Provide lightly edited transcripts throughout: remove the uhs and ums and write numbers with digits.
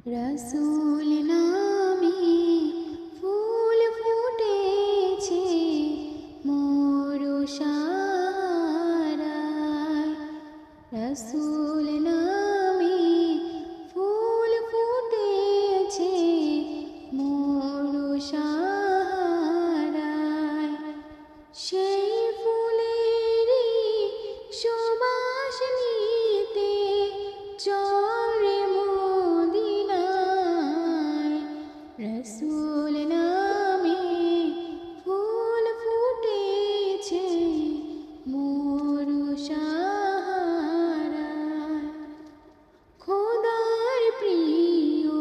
রসুল নামে ফুল ফুটেছে মোর সারায়। রসুল নামে ফুল ফুটেছে মোর সারায়। সেই ফুলেরই সুবাস নিতে চল রে মদিনায়। রসুল নামে ফুল ফুটেছে মোর সারায়। খোদার প্রিয়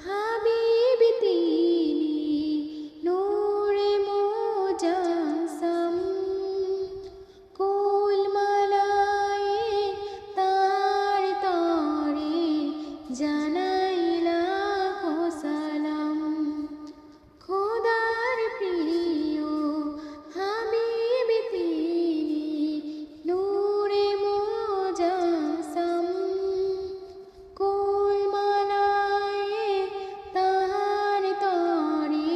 হাবিব তিনি, নূরে মুজাসসাম। কুল মালায়ে তার তরে জানাই লাখো সালাম। খোদার প্রিয় হাবিব তিনি, নূরে মুজাসসাম। কুল মালায়ে তার তরে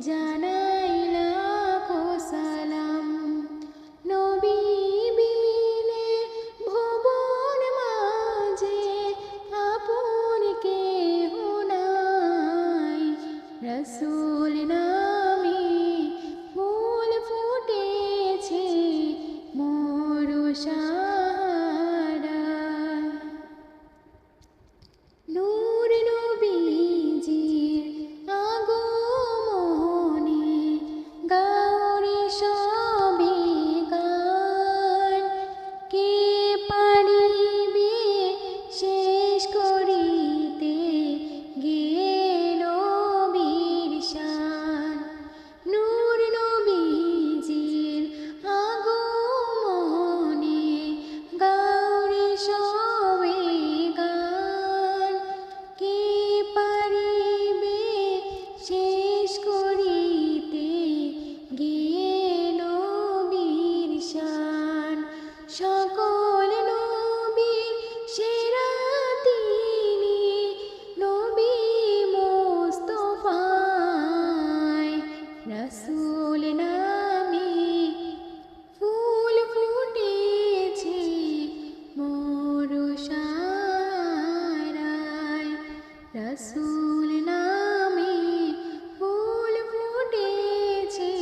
জানাই লাখো সালাম। নবী বিনে ভুবন মাঝে আপন কেহ নাই। রসুল নামে ফুল ফুটেছে মোর সারায়। নূর নবীজির আগমনে গাওরে সবে গান। কে পারিবে শেষ করিতে গেয়ে নবীর শান। নূর নবীজির আগমনে গাওরে সবে গান। কে পারিবে শেষ করিতে গিয়ে নবীর শান। সকল নবীর সেরা তিনি, নবী মুস্তাফায়। রসুল নামে ফুল ফুটেছে মোর সারায়। রসুল নামে ফুল ফুটেছে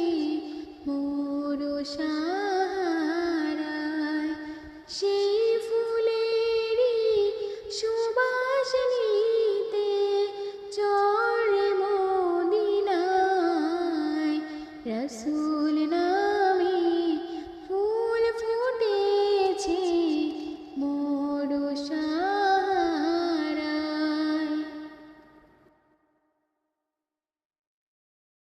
মোর সারায়। সেই ফুলেরই সুবাস নিতে চল রে মদিনায়। রসুল